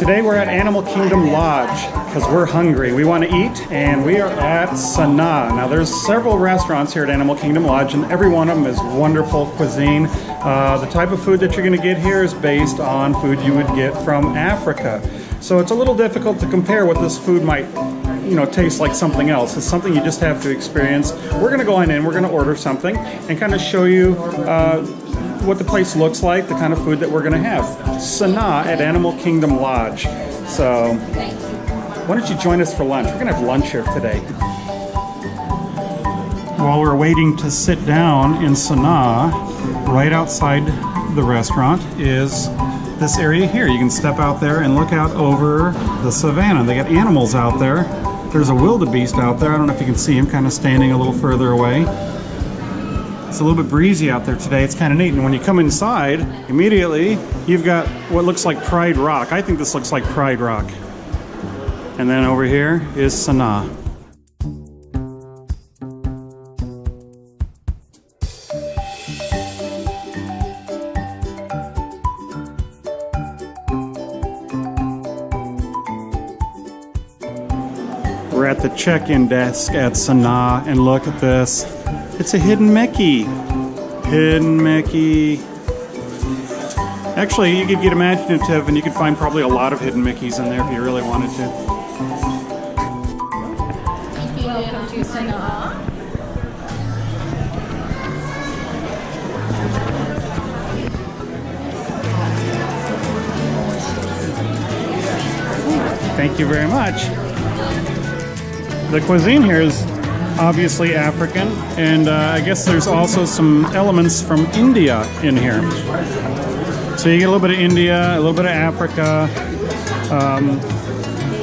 Today we're at Animal Kingdom Lodge because we're hungry. We want to eat, and we are at Sanaa. Now there's several restaurants here at Animal Kingdom Lodge, and every one of them is wonderful cuisine. The type of food that you're going to get here is based on food you would get from Africa. So it's a little difficult to compare what this food might, taste like something else. It's something you just have to experience. We're going to go on in, we're going to order something and kind of show you what the place looks like, the kind of food that we're going to have. Sanaa at Animal Kingdom Lodge. So why don't you join us for lunch? We're going to have lunch here today. While we're waiting to sit down in Sanaa, right outside the restaurant is this area here. You can step out there and look out over the savannah. They got animals out there. There's a wildebeest out there. I don't know if you can see him kind of standing a little further away. It's a little bit breezy out there today. It's kind of neat. And when you come inside, immediately you've got what looks like Pride Rock. I think this looks like Pride Rock. And then over here is Sanaa. We're at the check-in desk at Sanaa, and look at this. It's a hidden Mickey. Hidden Mickey. Actually, you could get imaginative and you could find probably a lot of hidden Mickeys in there if you really wanted to. Welcome to Sanaa. Thank you very much. The cuisine here is obviously African, and I guess there's also some elements from India in here. So you get a little bit of India, a little bit of Africa.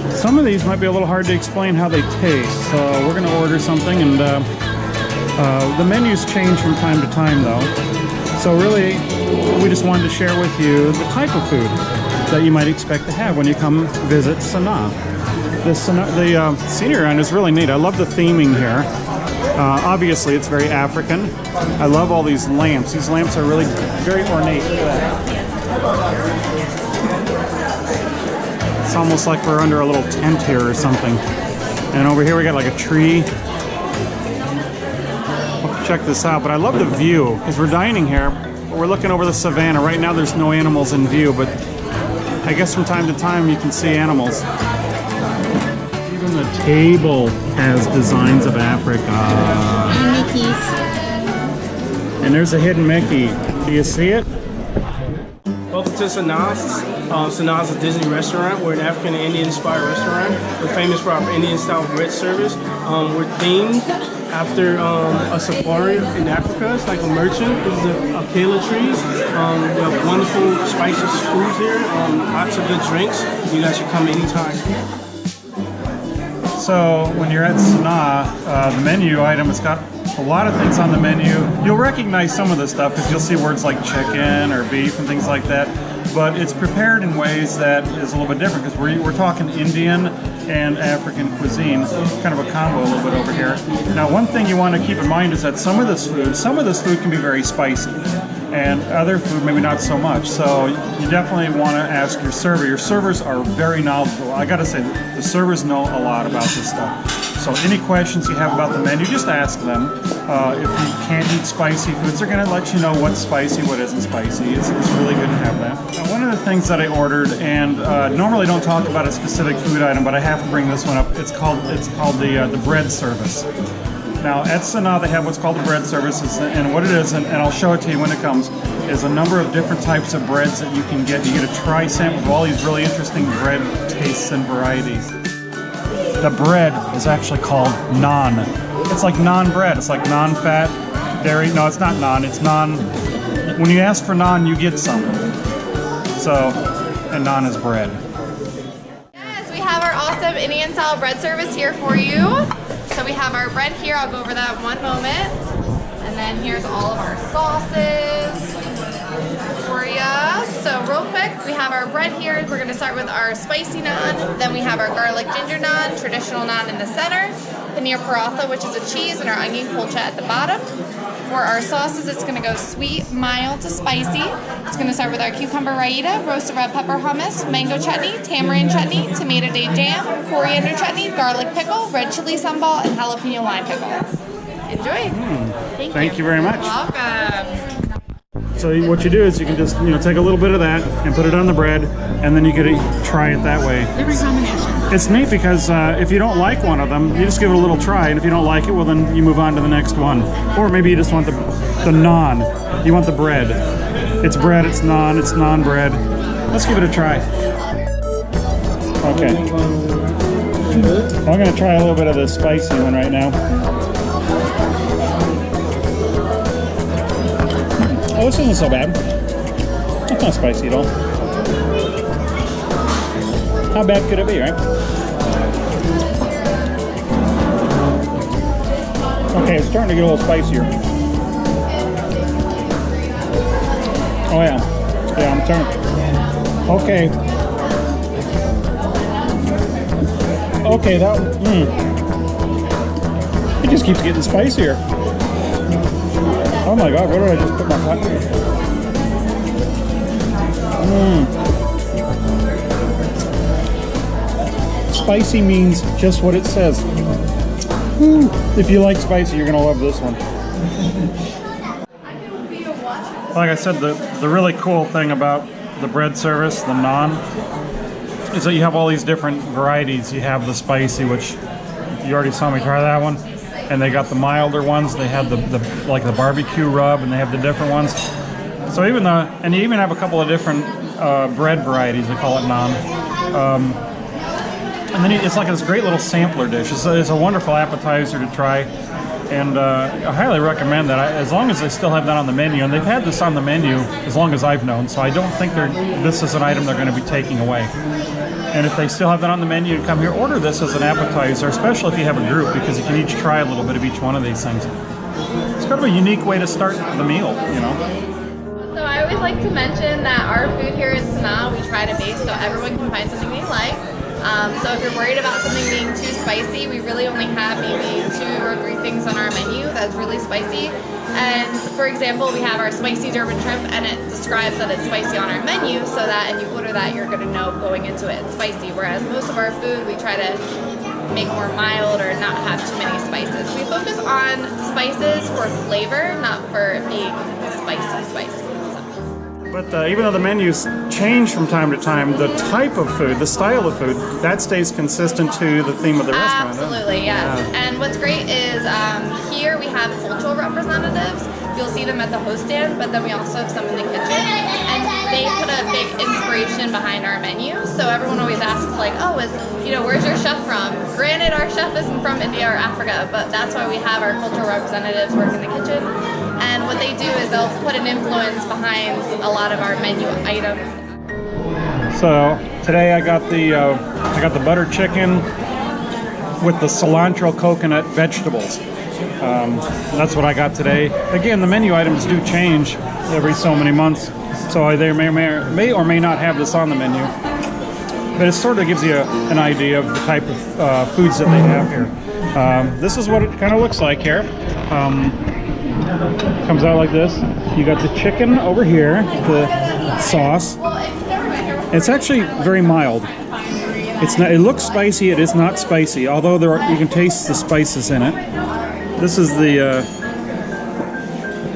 Some of these might be a little hard to explain how they taste, so we're going to order something, and the menus change from time to time though. So really, we just wanted to share with you the type of food that you might expect to have when you come visit Sanaa. The scenery around is really neat. I love the theming here. Obviously, it's very African. I love all these lamps. These lamps are really very ornate. Look at that. It's almost like we're under a little tent here or something. And over here we got like a tree. We'll check this out. But I love the view because we're dining here. We're looking over the savannah. Right now there's no animals in view, but I guess from time to time you can see animals. Even the table has designs of Africa. And Mickeys. And there's a hidden Mickey. Do you see it? Welcome to Sanaa. Sanaa is a Disney restaurant. We're an African and Indian inspired restaurant. We're famous for our Indian style bread service. We're themed after a safari in Africa. It's like a merchant. This is a kala tree. We have wonderful spices foods here. Lots of good drinks. You guys should come anytime. So when you're at Sanaa, the menu item, it's got a lot of things on the menu. You'll recognize some of the stuff because you'll see words like chicken or beef and things like that. But it's prepared in ways that is a little bit different because we're talking Indian and African cuisine, kind of a combo a little bit over here. Now, one thing you want to keep in mind is that some of this food can be very spicy, and other food maybe not so much. So you definitely want to ask your server. Your servers are very knowledgeable. I gotta say, the servers know a lot about this stuff. So any questions you have about the menu, just ask them. If you can't eat spicy foods, they're gonna let you know what's spicy, what isn't spicy. It's really good to have that. Now, one of the things that I ordered, and normally don't talk about a specific food item, but I have to bring this one up. It's called the bread service. Now at Sanaa they have what's called the bread service, and what it is, and I'll show it to you when it comes, is a number of different types of breads that you can get. You get a tri-sample of all these really interesting bread tastes and varieties. The bread is actually called naan. It's like naan bread. It's like non-fat dairy. No, it's not naan. It's naan. When you ask for naan, you get some. So, and naan is bread. Yes, we have our awesome Indian style bread service here for you. So we have our bread here. I'll go over that in one moment. And then here's all of our sauces for you. So real quick, we have our bread here. We're going to start with our spicy naan. Then we have our garlic ginger naan, traditional naan in the center. Paneer paratha, which is a cheese, and our onion kulcha at the bottom. For our sauces, it's going to go sweet, mild to spicy. It's going to start with our cucumber raita, roasted red pepper hummus, mango chutney, tamarind chutney, tomato date jam, coriander chutney, garlic pickle, red chili sambal, and jalapeno lime pickle. Enjoy. Thank you very much. Welcome. So what you do is you can just take a little bit of that and put it on the bread, and then you could try it that way. Every combination. It's neat because if you don't like one of them, you just give it a little try, and if you don't like it, well then you move on to the next one. Or maybe you just want the naan. You want the bread. It's bread, it's naan bread. Let's give it a try. Okay. I'm gonna try a little bit of the spicy one right now. Oh, this isn't so bad. It's not spicy at all. How bad could it be, right? Okay, it's starting to get a little spicier. Oh yeah. Yeah, I'm turning. Okay. Okay, that it just keeps getting spicier. Oh my god, where did I just put my pot? Spicy means just what it says. If you like spicy, you're gonna love this one. Like I said, the really cool thing about the bread service, the naan, is that you have all these different varieties. You have the spicy, which you already saw me try that one. And they got the milder ones. They have the like the barbecue rub, and they have the different ones. So and you even have a couple of different bread varieties. We call it naan. And then it's like this great little sampler dish. It's a wonderful appetizer to try, and I highly recommend that. As long as they still have that on the menu, and they've had this on the menu as long as I've known, so I don't think this is an item they're going to be taking away. And if they still have that on the menu and come here, order this as an appetizer, especially if you have a group, because you can each try a little bit of each one of these things. It's kind of a unique way to start the meal, So I always like to mention that our food here at Sanaa, we try to base so everyone can find something they like. So if you're worried about something being too spicy, we really only have maybe 2 or 3 things on our menu that's really spicy. And for example, we have our spicy German shrimp, and it describes that it's spicy on our menu, so that if you order that, you're going to know going into it it's spicy. Whereas most of our food, we try to make more mild or not have too many spices. We focus on spices for flavor, not for being spicy. But even though the menus change from time to time, the type of food, the style of food, that stays consistent to the theme of the restaurant. Absolutely, yes. Yeah. And what's great is here we have cultural representatives. You'll see them at the host stand, but then we also have some in the kitchen. And they put a big inspiration behind our menu. So everyone always asks, like, oh, where's your chef from? Granted, our chef isn't from India or Africa, but that's why we have our cultural representatives work in the kitchen. And what they do is they'll put an influence behind a lot of our menu items. So today I got the butter chicken with the cilantro coconut vegetables. That's what I got today. Again, the menu items do change every so many months, so they may or may not have this on the menu. But it sort of gives you an idea of the type of foods that they have here. This is what it kind of looks like here. Comes out like this. You got the chicken over here, the sauce. It's actually very mild. It's not. It looks spicy. It is not spicy, although you can taste the spices in it. This is the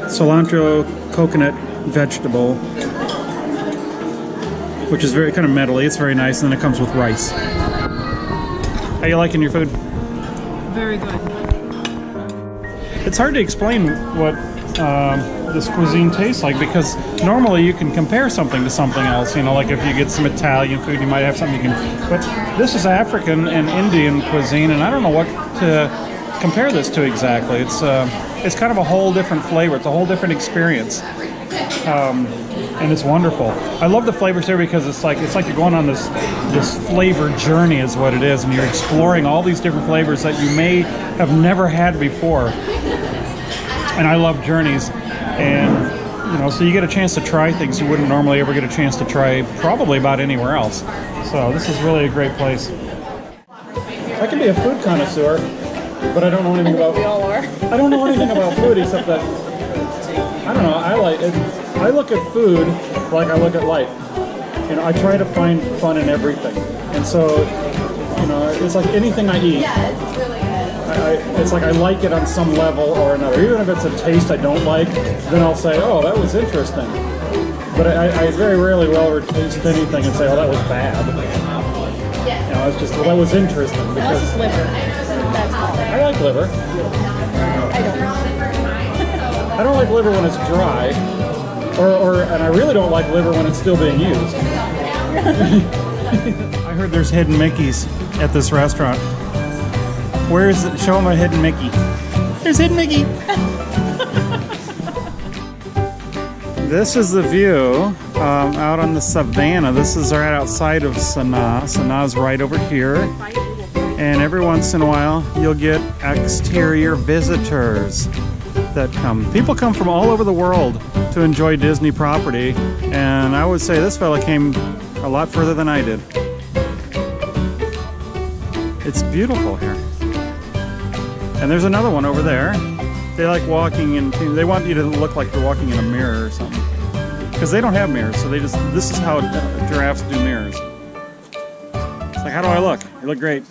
cilantro coconut vegetable, which is very kind of metally. It's very nice, and then it comes with rice. How you liking your food? Very good. It's hard to explain what this cuisine tastes like, because normally you can compare something to something else. Like if you get some Italian food, you might have something you can. But this is African and Indian cuisine, and I don't know what to compare this to exactly. It's kind of a whole different flavor. It's a whole different experience, and it's wonderful. I love the flavors here because it's like you're going on this flavor journey, is what it is, and you're exploring all these different flavors that you may have never had before. And I love journeys, and so you get a chance to try things you wouldn't normally ever get a chance to try probably about anywhere else. So this is really a great place. I can be a food connoisseur, but I don't know anything about. We all are. I don't know anything about food except that I don't know. I like it. I look at food like I look at life. You know, I try to find fun in everything, and so, you know, it's like anything I eat. Yeah, it's really good. It's like I like it on some level or another. Even if it's a taste I don't like, then I'll say, "Oh, that was interesting." But I very rarely will ever taste anything and say, "Oh, that was bad." Yes. You know, it's just, well, that was interesting because Liver. That's all. I like liver. I don't like liver when it's dry, and I really don't like liver when it's still being used. I heard there's hidden Mickeys at this restaurant. Where is it? Show them a hidden Mickey. There's hidden Mickey. This is the view out on the savannah. This is right outside of Sanaa. Sanaa's right over here. And every once in a while, you'll get exterior visitors that come. People come from all over the world to enjoy Disney property. And I would say this fella came a lot further than I did. It's beautiful here. And there's another one over there. They like walking in, they want you to look like you're walking in a mirror or something. Because they don't have mirrors, so this is how giraffes do mirrors. It's like, how do I look? You look great.